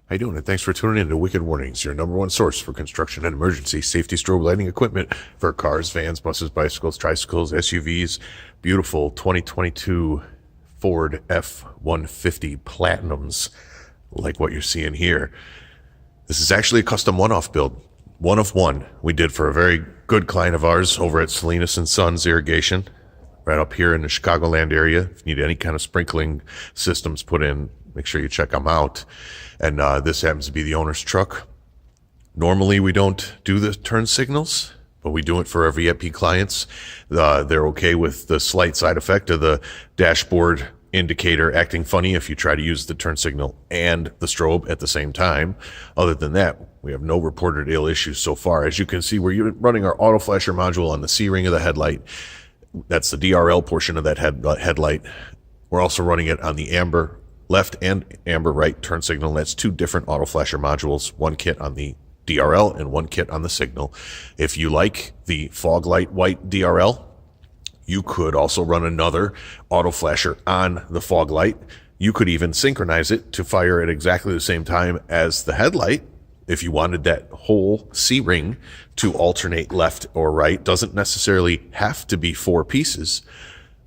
How you doing? And thanks for tuning in to Wicked Warnings, your number one source for construction and emergency safety strobe lighting equipment for cars, vans, buses, bicycles, tricycles, SUVs. Beautiful 2022 Ford F-150 Platinums, like what you're seeing here. This is actually a custom one-off build, one of one. We did for a very good client of ours over at Salinas and Sons Irrigation, right up here in the Chicagoland area. If you need any kind of sprinkling systems put in, make sure you check them out. And this happens to be the owner's truck. Normally we don't do the turn signals, but we do it for our VIP clients. They're okay with the slight side effect of the dashboard indicator acting funny if you try to use the turn signal and the strobe at the same time. Other than that, we have no reported ill issues so far. As you can see, we're running our auto flasher module on the C-ring of the headlight. That's the DRL portion of that headlight. We're also running it on the amber left and amber right turn signal. That's two different auto flasher modules, one kit on the DRL and one kit on the signal. If you like the fog light white DRL, you could also run another auto flasher on the fog light. You could even synchronize it to fire at exactly the same time as the headlight. If you wanted that whole C-ring to alternate left or right, doesn't necessarily have to be four pieces.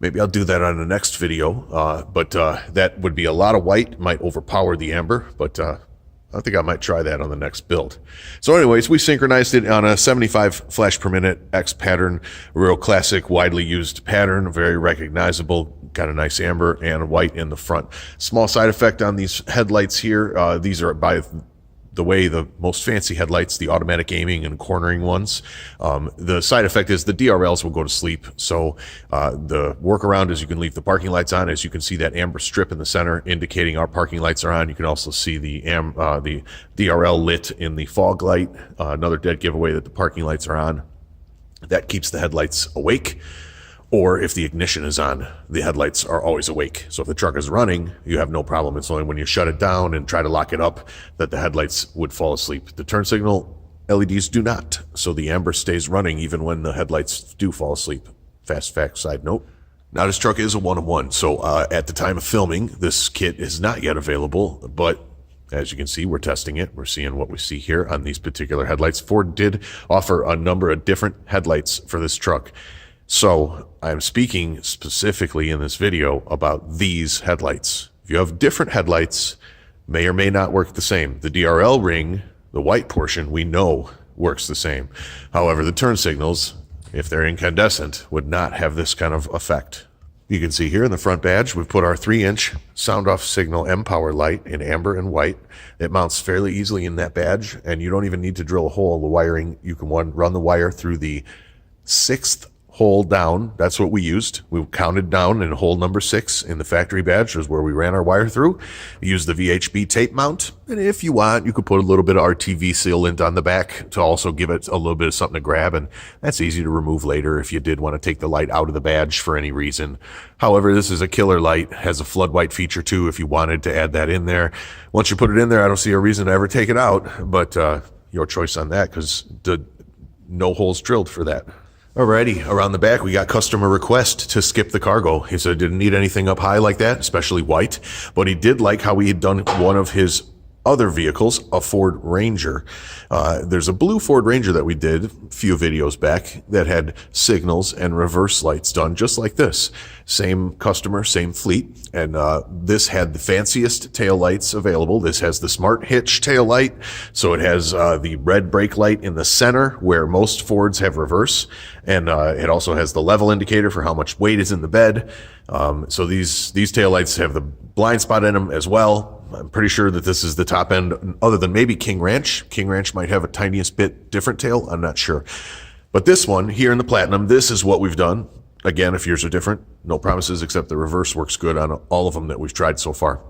Maybe I'll do that on the next video, but that would be a lot of white, might overpower the amber, but I think I might try that on the next build. So anyways, we synchronized it on a 75 flash per minute X pattern, real classic, widely used pattern, very recognizable, got a nice amber and white in the front. Small side effect on these headlights here. These are by the way the most fancy headlights, the automatic aiming and cornering ones. The side effect is the DRLs will go to sleep. So the workaround is you can leave the parking lights on. As you can see that amber strip in the center indicating our parking lights are on. You can also see the DRL lit in the fog light. Another dead giveaway that the parking lights are on. That keeps the headlights awake. Or if the ignition is on, the headlights are always awake. So if the truck is running, you have no problem. It's only when you shut it down and try to lock it up that the headlights would fall asleep. The turn signal LEDs do not. So the amber stays running even when the headlights do fall asleep. Fast fact side note. Now this truck is a one-of-one. So at the time of filming, this kit is not yet available, but as you can see, we're testing it. We're seeing what we see here on these particular headlights. Ford did offer a number of different headlights for this truck. So I'm speaking specifically in this video about these headlights. If you have different headlights, may or may not work the same. The DRL ring, the white portion, we know works the same. However, the turn signals, if they're incandescent, would not have this kind of effect. You can see here in the front badge, we've put our 3-inch sound off signal mpower light in amber and white. It mounts fairly easily in that badge, and you don't even need to drill a hole. The wiring, you can run the wire through the 6th hole down. That's what we used. We counted down in hole number 6 in the factory badge was where we ran our wire through. We used the VHB tape mount. And if you want, you could put a little bit of RTV sealant on the back to also give it a little bit of something to grab. And that's easy to remove later if you did want to take the light out of the badge for any reason. However, this is a killer light, has a flood white feature too if you wanted to add that in there. Once you put it in there, I don't see a reason to ever take it out, but your choice on that because no holes drilled for that. Alrighty, around the back, we got customer request to skip the cargo. He said didn't need anything up high like that, especially white, but he did like how we had done one of his other vehicles, a Ford Ranger. There's a blue Ford Ranger that we did a few videos back that had signals and reverse lights done just like this. Same customer, same fleet. And this had the fanciest tail lights available. This has the smart hitch tail light. So it has the red brake light in the center where most Fords have reverse. And it also has the level indicator for how much weight is in the bed. So these tail lights have the blind spot in them as well. I'm pretty sure that this is the top end, other than maybe King Ranch. King Ranch might have a tiniest bit different tail. I'm not sure. But this one here in the Platinum, this is what we've done. Again, if yours are different, no promises, except the reverse works good on all of them that we've tried so far.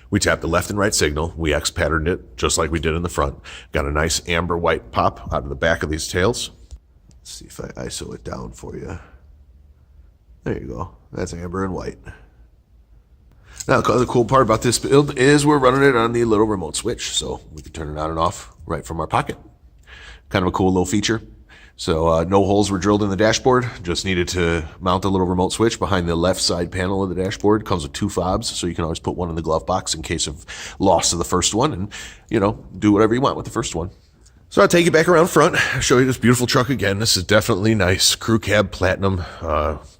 We tapped the left and right signal. We X patterned it just like we did in the front. Got a nice amber white pop out of the back of these tails. Let's see if I ISO it down for you. There you go. That's amber and white. Now, the cool part about this build is we're running it on the little remote switch, so we can turn it on and off right from our pocket. Kind of a cool little feature. So no holes were drilled in the dashboard. Just needed to mount a little remote switch behind the left side panel of the dashboard. Comes with 2 fobs, so you can always put one in the glove box in case of loss of the first one, and do whatever you want with the first one. So I'll take you back around front, show you this beautiful truck again. This is definitely nice. Crew cab platinum,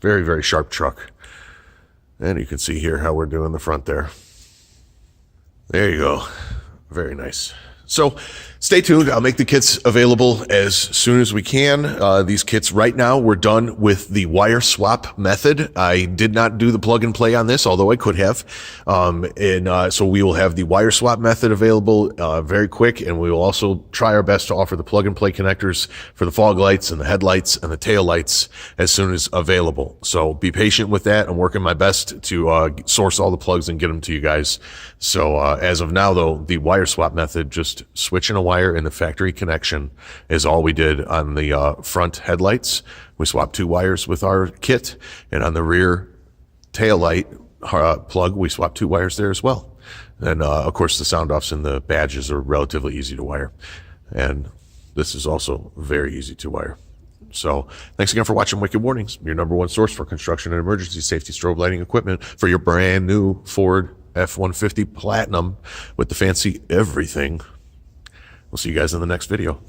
very, very sharp truck. And you can see here how we're doing the front there. There you go. Very nice. So stay tuned. I'll make the kits available as soon as we can. These kits right now, we're done with the wire swap method. I did not do the plug and play on this, although I could have. So we will have the wire swap method available very quick, and we will also try our best to offer the plug and play connectors for the fog lights and the headlights and the tail lights as soon as available. So be patient with that. I'm working my best to source all the plugs and get them to you guys. So as of now, though, the wire swap method, just switching a wire in the factory connection, is all we did on the front headlights. We swapped 2 wires with our kit, and on the rear tail light plug, we swapped 2 wires there as well. And of course, the sound offs and the badges are relatively easy to wire, and this is also very easy to wire. So thanks again for watching Wicked Warnings, your #1 source for construction and emergency safety strobe lighting equipment for your brand new Ford F-150 Platinum with the fancy everything. We'll see you guys in the next video.